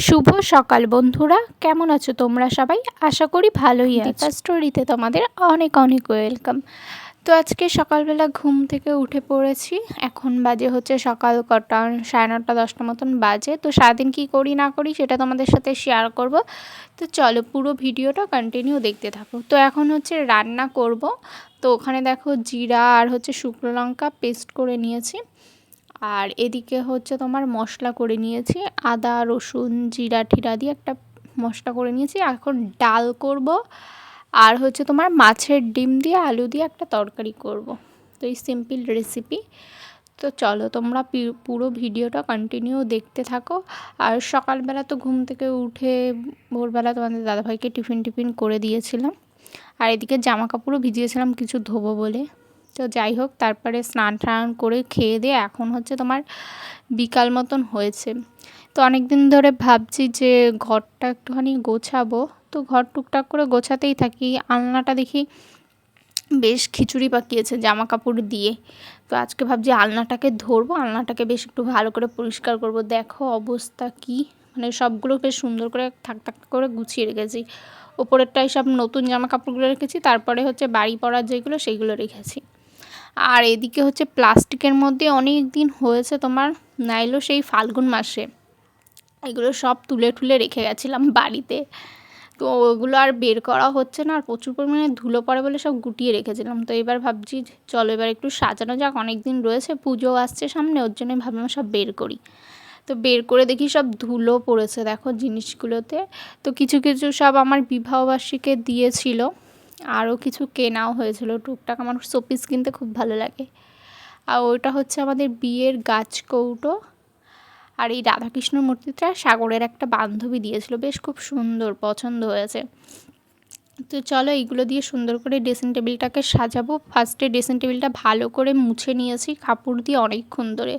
শুভ সকাল বন্ধুরা, কেমন আছো তোমরা সবাই? আশা করি ভালোই আছো। দীপা স্টোরিতে তোমাদের অনেক অনেক ওয়েলকাম। তো আজকে সকালবেলা ঘুম থেকে উঠে পড়েছি। এখন বাজে হচ্ছে সকাল কটা 9:30 10টা মতন বাজে। তো সারাদিন কী করি না করি সেটা তোমাদের সাথে শেয়ার করব। তো চলো পুরো ভিডিওটা কন্টিনিউ দেখতে থাকো। তো এখন হচ্ছে রান্না করব। তো ওখানে দেখো জিরা আর হচ্ছে শুকনো লঙ্কা পেস্ট করে নিয়েছি। আর এদিকে হচ্ছে তোমার মশলা করে নিয়েছি, আদা রসুন জিরা ঠিরা দিয়ে একটা মশলা করে নিয়েছি। এখন ডাল করব আর হচ্ছে তোমার মাছের ডিম দিয়ে আলু দিয়ে একটা তরকারি করব। তো এই সিম্পল রেসিপি। তো চলো তোমরা পুরো ভিডিওটা কন্টিনিউ দেখতে থাকো। আর সকালবেলা তো ঘুম থেকে উঠে ভোরবেলা তোমাদের দাদাভাইকে টিফিন করে দিয়েছিলাম। আর এদিকে জামা কাপড়ও ভিজিয়েছিলাম কিছু ধোবো বলে। তো যাই হোক, তারপরে স্নান টান করে খেয়ে দিয়ে এখন হচ্ছে তোমার বিকাল মতন হয়েছে। তো অনেক দিন ধরে ভাবছি যে ঘরটা একটুখানি গোছাবো। তো ঘর টুকটাক করে গোছাতেই থাকি। আলনাটা দেখি বেশ খিচুড়ি পাকিয়েছে জামা কাপড় দিয়ে। তো আজকে ভাবছি আলনাটাকে ধরবো, আলনাটাকে বেশ একটু ভালো করে পরিষ্কার করব। দেখো অবস্থা কি, মানে সবগুলো বেশ সুন্দর করে থাক থাক করে গুছিয়ে রেখেছি। ওপরেরটাই সব নতুন জামা কাপড়গুলো রেখেছি, তারপরে হচ্ছে বাড়ি পরার যেগুলো সেইগুলো রেখেছি। আর এদিকে হচ্ছে প্লাস্টিকের মধ্যে অনেক দিন হয়েছে তোমার নাইলো সেই ফাল্গুন মাসে এগুলো সব তুলে ঠুলে রেখে গেছিলাম বাড়িতে। তো ওগুলো আর বের করা হচ্ছে না, আর প্রচুর পরিমাণে ধুলো পড়ে বলে সব গুটিয়ে রেখেছিলাম। তো এবার ভাবছি চলো এবার একটু সাজানো যাক, অনেক দিন রয়েছে, পুজো আসছে সামনে, ওর জন্যই ভাবলাম সব বের করি। তো বের করে দেখি সব ধুলো পড়েছে দেখো জিনিসগুলোতে। তো কিছু কিছু সব আমার বিবাহবার্ষিকী দিয়েছিল, আরও কিছু কেনাও হয়েছিল টুকটাক। আমার শোপিস কিনতে খুব ভালো লাগে। আর ওইটা হচ্ছে আমাদের বিয়ের গাছ কৌটো। আর এই রাধাকৃষ্ণ মূর্তিটা সাগরের একটা বান্ধবী দিয়েছিল, বেশ খুব সুন্দর, পছন্দ হয়েছে। তো চলো এইগুলো দিয়ে সুন্দর করে ড্রেসিং টেবিলটাকে সাজাবো। ফার্স্টে ড্রেসিং টেবিলটা ভালো করে মুছে নিয়েছি কাপড় দিয়ে অনেকক্ষণ ধরে।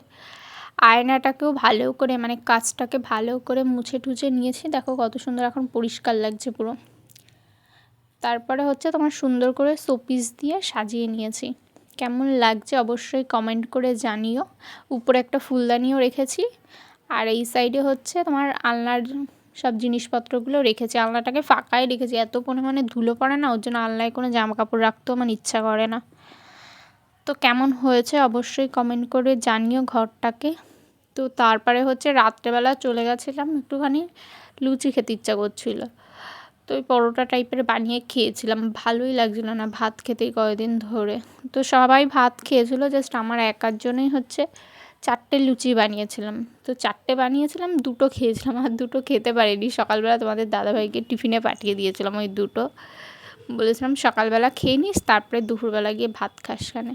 আয়নাটাকেও ভালো করে মানে কাচটাকে ভালো করে মুছে টুছে নিয়েছি। দেখো কত সুন্দর এখন পরিষ্কার লাগছে পুরো। তারপরে হচ্ছে তোমার সুন্দর করে শোপিস দিয়ে সাজিয়ে নিয়েছি। কেমন লাগছে অবশ্যই কমেন্ট করে জানিও। উপরে একটা ফুলদানিও রেখেছি। আর এই সাইডে হচ্ছে তোমার আলনার সব জিনিসপত্রগুলো রেখেছি। আলনাটাকে ফাঁকাই রেখেছি, এত পরিমাণে ধুলো পড়ে না, ওর জন্য আলনায় কোনো জামা কাপড় রাখতেও আমার ইচ্ছা করে না। তো কেমন হয়েছে অবশ্যই কমেন্ট করে জানিও ঘরটাকে। তো তারপরে হচ্ছে রাত্রেবেলা চলে গেছিলাম, একটুখানি লুচি খেতে ইচ্ছা করছিল। তো ওই পরোটা টাইপের বানিয়ে খেয়েছিলাম, ভালোই লাগছিল না ভাত খেতেই কয়েকদিন ধরে। তো সবাই ভাত খেয়েছিল, জাস্ট আমার একার জন্যই হচ্ছে 4টে লুচি বানিয়েছিলাম। তো 4টে বানিয়েছিলাম, 2টো খেয়েছিলাম, আর 2টো খেতে পারিনি। সকালবেলা তোমাদের দাদাভাইকে টিফিনে পাঠিয়ে দিয়েছিলাম ওই 2টো, বলেছিলাম সকালবেলা খেয়ে নিস, তারপরে দুপুরবেলা গিয়ে ভাত খাস খানে।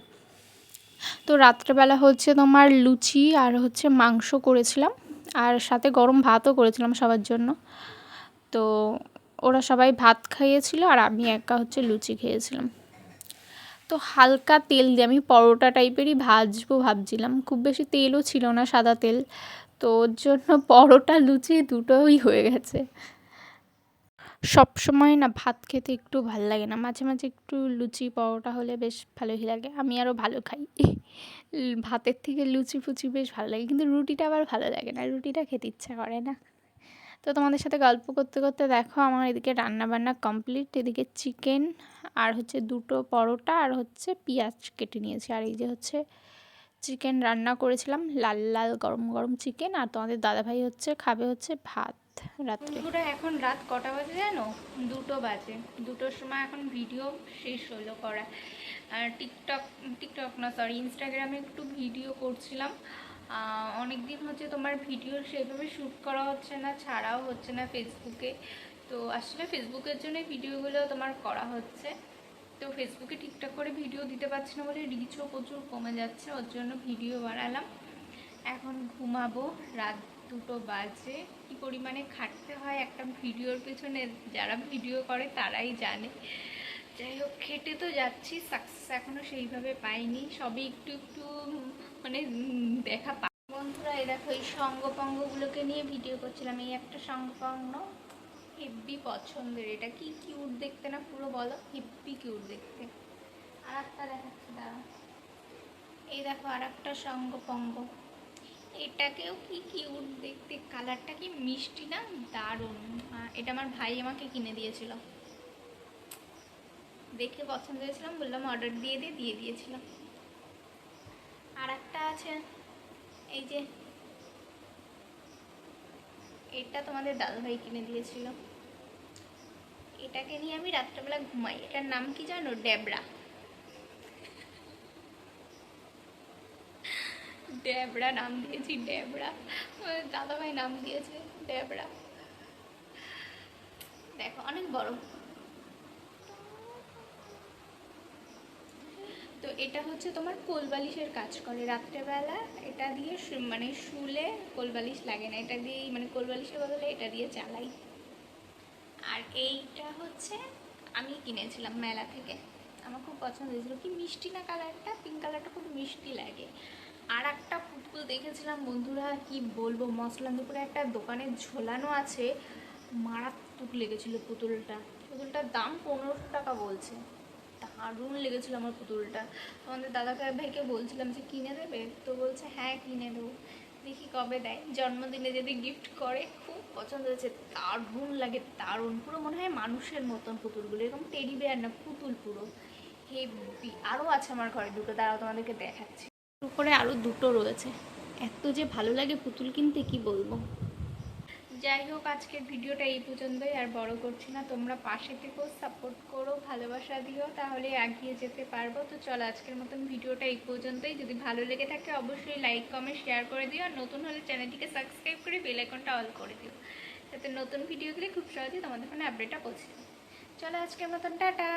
তো রাত্রেবেলা হচ্ছে তোমার লুচি আর হচ্ছে মাংস করেছিলাম, আর সাথে গরম ভাতও করেছিলাম সবার জন্য। তো ওরা সবাই ভাত খাইয়েছিল আর আমি একা হচ্ছে লুচি খেয়েছিলাম। তো হালকা তেল দিয়ে আমি পরোটা টাইপেরই ভাজবো ভাবছিলাম, খুব বেশি তেলও ছিল না, সাদা তেল। তো ওর জন্য পরোটা লুচি দুটোই হয়ে গেছে। সব সময় না ভাত খেতে একটু ভাল লাগে না, মাঝে মাঝে একটু লুচি পরোটা হলে বেশ ভালোই লাগে, আমি আরও ভালো খাই। ভাতের থেকে লুচি ফুচি বেশ ভালো লাগে, কিন্তু রুটিটা আবার ভালো লাগে না, রুটিটা খেতে ইচ্ছা করে না। তো তোমাদের সাথে গল্প করতে করতে দেখো আমার এদিকে রান্নাবান্না কমপ্লিট। এদিকে চিকেন আর হচ্ছে 2টো পরোটা আর হচ্ছে পেঁয়াজ কেটে নিয়েছি। আর এই যে হচ্ছে চিকেন রান্না করেছিলাম, লাল লাল গরম গরম চিকেন। আর তোমাদের দাদাভাই হচ্ছে খাবে হচ্ছে ভাত রাত্রে। পুরো এখন রাত কটা বাজে জানো? 2টো বাজে। 2টোর সময় এখন ভিডিও শেষ হলো করা। আর টিকটক না সরি ইনস্টাগ্রামে একটু ভিডিও করছিলাম। অনেক দিন হচ্ছে তোমার ভিডিও সেভাবে শ্যুট করা হচ্ছে না, ছাড়াও হচ্ছে না ফেসবুকে। তো আসলে ফেসবুকের জন্যই ভিডিওগুলো তোমার করা হচ্ছে। তো ফেসবুকে ঠিকঠাক করে ভিডিও দিতে পারছি না বলে রিচও প্রচুর কমে যাচ্ছে, ওর জন্য ভিডিও বানালাম। এখন ঘুমাবো, রাত 2টো বাজে। কী পরিমাণে খাটতে হয় একটা ভিডিওর পেছনে, যারা ভিডিও করে তারাই জানে। যাই হোক, খেটে তো যাচ্ছি, সাকসেস এখনও সেইভাবে পাইনি, সবই একটু একটু মানে দেখা বন্ধুরা। এই দেখো এই সঙ্গপঙ্গগুলোকে নিয়ে ভিডিও করছিলাম। এই একটা সঙ্গপঙ্গ হেব্বি পছন্দের, এটা কি কিউট দেখতে না পুরো, বলো হেব্বি কিউট দেখতে। আর একটা দেখাচ্ছি দাঁড়া, এই দেখো আর একটা সঙ্গপঙ্গ, এটাকেও কি কিউট দেখতে, কালারটা কি মিষ্টি না, দারুণ। এটা আমার ভাই আমাকে কিনে দিয়েছিল, দেখে পছন্দ হয়েছিলাম, বললাম অর্ডার দিয়ে দিয়ে দিয়েছিলাম। আর একটা আছে, এই যে এটা তোমাদের দাদাভাই কিনে দিয়েছিল। এটাকে নিয়ে আমি রাত্রেবেলা ঘুমাই। এটার নাম কি জানো? ডেবরা। ডেবরা নাম দিয়েছি, ডেবরা। দাদাভাই নাম দিয়েছে ডেবরা। দেখো অনেক বড়। তো এটা হচ্ছে তোমার কোলবালিশের কাজ করে রাত্রেবেলা। এটা দিয়ে মানে শুলে কোলবালিশ লাগে না, এটা দিয়েই মানে কোলবালিশের বদলে এটা দিয়ে চালাই। আর এইটা হচ্ছে আমি কিনেছিলাম মেলা থেকে, আমার খুব পছন্দ হয়েছিল। কি মিষ্টি না কালারটা, পিঙ্ক কালারটা খুব মিষ্টি লাগে। আর একটা পুতুল দেখেছিলাম বন্ধুরা, কি বলবো, মশলান্দপুরে একটা দোকানে ঝোলানো আছে, মারাত্মক লেগেছিল পুতুলটা। পুতুলটার দাম 1500 টাকা বলছে। দারুণ লেগেছিলো আমার পুতুলটা। তোমাদের দাদাকে ভাইকে বলছিলাম যে কিনে দেবে, তো বলছে হ্যাঁ কিনে দেবো, দেখি কবে দেয়, জন্মদিনে যদি গিফট করে। খুব পছন্দ হয়েছে, দারুণ লাগে, দারুণ। পুরো মনে হয় মানুষের মতন পুতুলগুলো, এরকম টেডি বেয়ার না, পুতুল পুরো হেভি। আরও আছে আমার ঘরে দুটো, দাঁড়াও তোমাদেরকে দেখাচ্ছি। উপরে আরও দুটো রয়েছে। এত যে ভালো লাগে পুতুল কিনতে, কি বলবো। যাই হোক, আজকের ভিডিওটা এই পর্যন্তই, আর বড় করছি না। তোমরা পাশে থেকেও সাপোর্ট করো, ভালোবাসা দিও, তাহলে এগিয়ে যেতে পারবো। তো চলো আজকের মতন ভিডিওটা এই পর্যন্তই। যদি ভালো লেগে থাকে অবশ্যই লাইক কমেন্ট শেয়ার করে দিও, আর নতুন হলে চ্যানেলটিকে সাবস্ক্রাইব করে বেল আইকনটা অল করে দিও, যাতে নতুন ভিডিওগুলি খুব সহজেই তোমাদের ফোনে আপডেটটা পৌঁছে যায়। চলো আজকের মতন টাটা।